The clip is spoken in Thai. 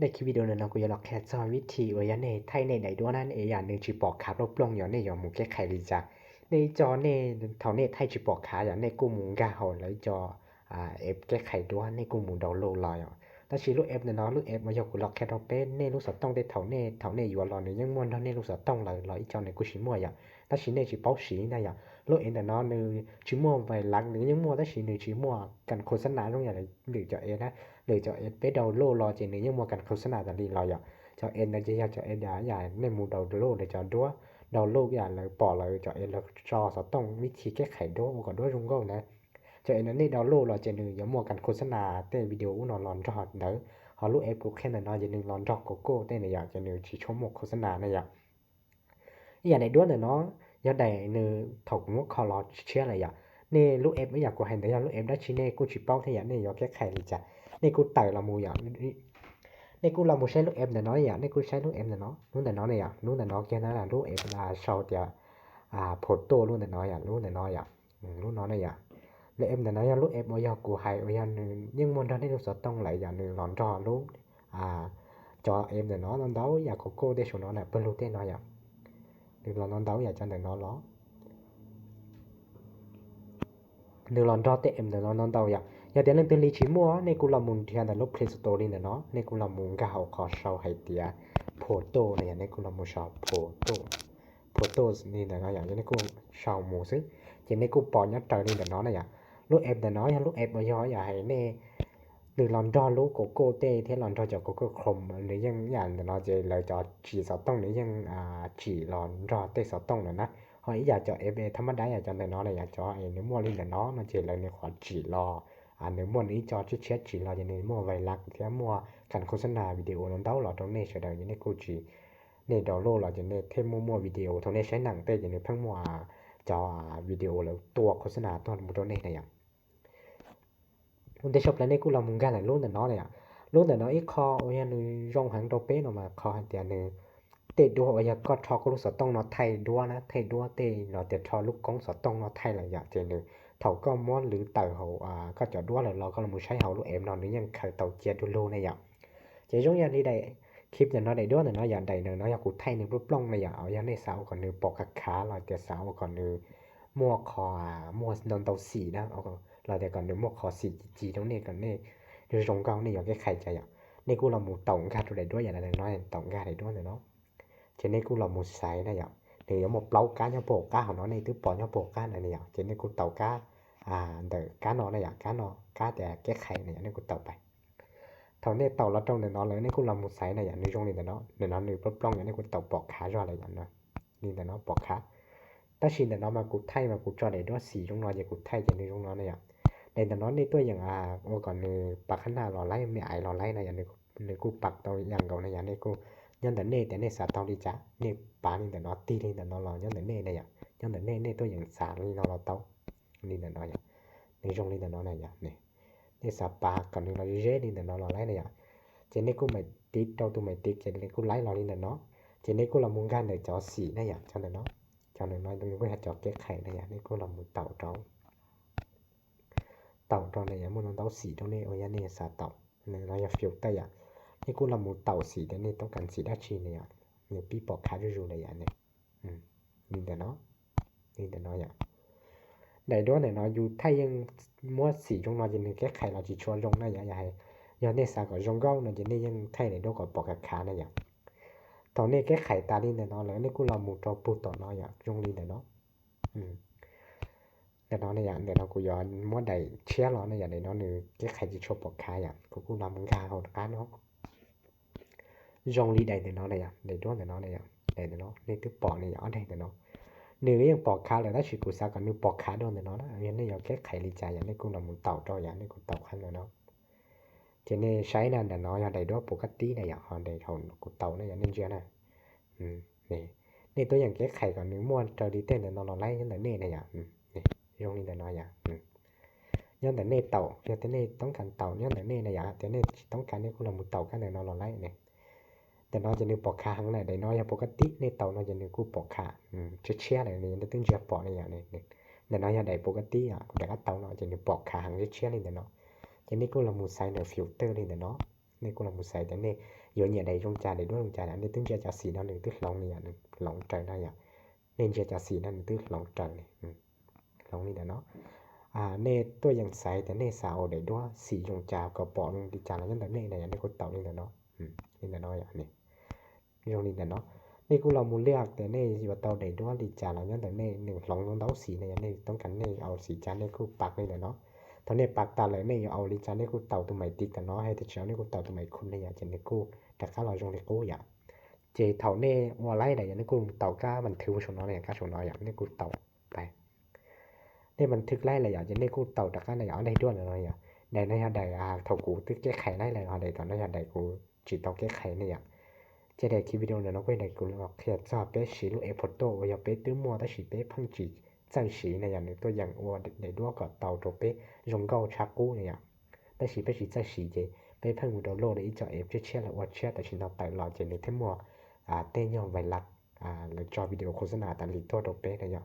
ในคลิปวิดีโอนั้นกูจะลอกแค่สอนวิธีว่ายันในไทยในใดด้วยนั้นอย่างนึงสิปอกขาลบลงอย่างในอย่างหมู่แก้ไขลิจ้ะในจอในเท่าในไทยสิปอกขาอย่างในกูหมู่กะเฮาแล้วจอเอฟแก้ไขด้วยในกูหมู่ดาวน์โหลดลอยถ้าสิลูก F เนาะลูก F บ่อยากกูล็อกแค่เราเป็นในลูกสต้องได้เท่าในอยู่รอนี่ยังม่วนเท่าในลูกสต้องเลยจอในกูสิมั่วอย่างถ้าสิในสิเป้าสีนะอย่างลูก N เนาะนึสิมั่วไปหลังนึยังมั่วถ้าสินึสิมั่วกันโฆษณาตรงอย่างหรือจอ A นะหรือจอ S ไปดาวน์โหลดรอจนึยังมั่วกันโฆษณาตะลีรออย่างจอ N นะจะอยากจอ S อย่างในหมู่ดาวน์โหลดจอด้วยดาวน์โหลดอย่างเลยปอเลยจอ S แล้วจอสต้องวิธีแก้ไขด้วยก่อนด้วยรุงก็นะจอ N นี่ดาวน์โหลดรอจนึยังมั่วกันโฆษณาแต่วิดีโอนอนรอดเด้อฮอลูก F กูแค่นั้นเนาะอย่างนึงลอนดอกโกโก้ได้ในอย่างจะนึงสิชมโฆษณาในอย่างในด้วนเนาะอย่าได้นึถกมุกคอลอเชื่ออะไรอย่างนี่ลูก F ไม่อยากกูให้แต่อย่างลูก F ได้ชิเน่กูสิเป้าให้อย่างนี่อยากแก้ไขลิจ้ะนี่กูไต่ละมูอย่างนี่กูละมูใช้ลูก F เนาะอย่างนี่กูใช้ลูก F เนาะนู้นเนาะเนี่ยอย่างนู้นเนาะแค่นั้นล่ะลูก F ชาวเดียวโพสต์โตนู้นเนาะอย่างนู้นเนาะอย่างนู้นเนาะเนี่ยลูก F เนาะอย่างลูก F บ่อยากกูให้อย่างนึงยังมันได้ลูกสต้องหลายอย่างนึงลอนรอลูกจอ F เนาะลอนดาวอยากโกได้ชนเนาะเปิ้นรู้เต้เนาะอย่างนึงลอนดาวอยากจังเนาะล้อนึงลอนดอเต M เนาะลอนดาวอย่างอย่าแต่เรื่องเป็นลิชิมัวในกุลามุนที่อันดับ Play Store นี่เนาะในกุลามุนก็เฮาขอเชาให้เตียโพโตเนี่ยในกุลามุนชอบโพโตนี่เนาะอย่างในกูชาวหมู่ซึ่งจะในกูปอยัดเตอนี่เนาะอย่างลูก F เนาะอย่างลูก F บ่ย่ออย่าให้ในหรือลอนดอลูกโกโก้เต้ที่ลอนดอจะโกโก้ครมหรือยังอย่างเนาะจะเลยจอจีสต้องหรือยังจีลอนดอเต้สต้องนะเฮาอยากจะ FA ธรรมดาอยากจะเนาะอยากจะไอ้เนื้อมัวลินเนาะมันจะเลยในขอจีรอเนื้อมัวนี้จอเช็ดจีรอจะในมัวไวรัสที่มัวการโฆษณาวิดีโอนั้นดาวน์โหลดตรงนี้เฉยๆในกูจีในดาวน์โหลดเราจะในเทมมัววิดีโอตรงนี้ใช้หนังเต้จะในเพิ่งมัวจอวิดีโอแล้วตัวโฆษณาตัวมุตรงนี้อย่างได้ชอบแล้วในกูเรามึงกันน่ะรุ่นเนาะเนี่ยรุ่นเนาะอีคอโอ้ยนึยองหังโตเป้ออกมาคอหันเตียนึเตดัวอยากก็ทอก็รู้สต้องเนาะไทยดัวนะไทยดัวเตเนาะแต่ทอลูกกองสต้องเนาะไทยหลายอย่างเจนึเฒ่าก็ม้อนหรือเต่าเฮาก็จะดัวแล้วเราก็ลำใช้เฮาลูกเอ็มเนาะนี่ยังเคยเต่าเจียดูโลในอย่างเจยงอย่างนี้ได้คลิปอย่างเนาะได้ดัวเนาะอย่างใดเนาะอยากกูไทยนึรูปล่องในอย่างเอาอย่างในสาวก่อนนึปอกขาเราแต่สาวก่อนนึมัวคอมัวนอนเต่าสีนะเอาเราแต่ก่อนนึมัวคอสีจีตรงนี้ก่อนนี่คือตรงกลางนี่อยากแก้ไขใจอย่างในกูเราหมู่เต่ากาตัวใดด้วยอย่างนั้นน้อยเต่ากาได้ด้วยเนาะtrên đây cũng là một sải này ạ thì có một lâu cá nhau bổ cá của nó này thứ bỏ nhau bổ cá này này ạ trên đây cũng tàu cá đợi cá nó này ạ cá để cái khay này này cũng tàuไปthầu này tàu là trong này nó lấy này cũng là một sải này ạในtrong này nó để nó được plong này cũng tàu bỏ cá ra này ạนี่แต่nó bỏ cá ta xinแต่nó mà cũng thay mà cũng cho để đó xì trong nóจะcũng thay trên trong nó này ạ đâyแต่nóในตัวอย่างเมื่อก่อนนี่ปักข้างหน้ารอไล่ไม่ไอรอไล่นะอย่างนี้กูปักตัวอย่างเก่าในอย่างนี้กูnhân tận nê tại nê xả tao đi chả nê bán nên tận nó ti lên tận nó lò nhân tận nê này ạ nhân tận nê tôiอย่างxả lên nó là tao nên tận nó ạ nê trong lên tận nó này ạ nè nê xả ba còn nó dễ lên tận nó lò lấy này ạ trên nê cũng mày tít đâu tôi mày tít trên nê cũng lấy lò lên tận nó trên nê cũng là muốn gan để cho xỉ này ạ cho tận nó tôi có hạt cho cái khay này ạ nê cũng là một tàu trâu này ạ muốn nó tàu xỉ trong nê ôi nê xả tàu nê nó là phiêu tay ạนี่กูละหมูเต่าสีแต่นี่ต้องการสีด้าชีเนี่ยเนี่ยปีปอกขาจูๆเลยอ่ะเนี่ยนี่แต่เนาะอย่างได้ด้วยเนี่ยเนาะอยู่ไทยยังมัวสีจงนอนจะนึงแก้ไขเราสิชวนลงนะอย่าให้อย่าในสาก็จงเก้าเนาะจะนี่ยังไทยได้ด้วยก็ปอกขานะอย่างตอนนี้แก้ไขตาลินเนาะแล้วนี่กูละหมูตอปูต่อเนาะอย่างจงลินเนาะแต่เนาะเนี่ยเดี๋ยวเรากูย้อนมัวได้เชื่อเราเนี่ยอย่างเนาะนึงแก้ไขสิชวนปอกขาอย่างกูละมึงกาเฮากันเนาะdòng lý đầy nó này để đó nó này để nó nên thứ bỏ này ở đây nó nếu như bỏ khá là nó chỉ cụ sao còn nếu bỏ khá đâu nó nên nó cái khai lý trái này cũng là một tàu cho này cũng tàu khăn rồi nó cho nên sai là nó ở đây đó bộ cách tí này họ để hồn của tàu này nên chưa nè này nên tôiอย่างcái khai còn nếu mua cho đi tên nó lấy những cái này này dòng lý nó nhânแต่เนเต่าเนี่ยแต่เนต้องการเต่าเนี่ยแต่เนเนี่ยแต่เนต้องการนี่ก็ละหมู่เต่ากันเนี่ยเราไล่เนี่ยแต่น้อยจะนึกปอกขาข้างในได้น้อยปกติในเต่าน้อยจะนึกกูปอกขาเชี่ยๆอะไรนี่ตึงจะปอกนี่อย่างนี้แต่น้อยอย่าได้ปกติแต่ก็เต่าน้อยจะนึกปอกขาข้างเชี่ยๆนี่แต่เนาะจะนี่กูละหมู่ไซน์เนี่ยฟิลเตอร์นี่แต่เนาะ นี่กูลองบ่ใส่แต่นี่อยู่เนี่ยได้รงจานได้ด้วยรงจานอันนี้ตึงจะจะสีนั่นนึงตึกลองนี่อันนึงลองใจได้อ่ะนี่จะจะสีนั่นตึกลองใจนี่ลองนี่เนาะนี่ตัวอย่างใส่แต่นี่สาวได้ด้วยสีรงจาก็ปอลงดิจานแล้วแต่นี่ในอันนี้กูเต่านี่เนาะนี่เนาะอย่างนี้รงนี่เนาะนี่กูลองมูเลือกแต่นี่อยู่เต่าได้ด้วยดิจานแล้วแต่นี่1ลองเดาสีในอันนี้ต้องกันนี่เอาสีจานนี่กูปักนี่เนาะตอนนี้ปักตาเลยนี่เอาดิจานนี่กูเต่าตัวใหม่ติดกันเนาะให้แต่เช้านี่กูเต่าตัวใหม่คุณนี่อย่างเช่นนี่กูแต่ค่าเรารงนี่กูอย่างเจเท่านี่ว่าไล่ได้อย่างนี้กูเต่าก้ามันถือว่าชนน้อยอย่างก้าชนน้อยอย่างนี้กูเต่าไปนี่มันทึกไล่เลยอย่างเช่นนี่กูเต่าตะก้าในอย่างได้ด้วยเลยอย่างในในใดเท่ากูตึกแก้ไขไล่เลยใดตอนในใดกูจิตเต่าแก้ไขนี่อย่างจะได้คลิปวิดีโอเนี่ยเนาะก็ได้กูเลยบอกแค่จะไปสีลูกเอฟโฟโต้อย่าไปตื้อมัวแต่สีไปพังจี在สีในอย่างนึงตัวอย่างว่าในด้วยก็เต่าตัวไปรงเก้าชักกูในอย่างแต่สีไปสี在สีเจไปพังกูดาวโลดอีจ่อเอฟเชื่อแล้วว่าเชื่อแต่ฉันเอาไปรอเจในเทมัวเต้ยอไวรัสแล้วจอวิดีโอโฆษณาตันลิโตโตเปในอย่าง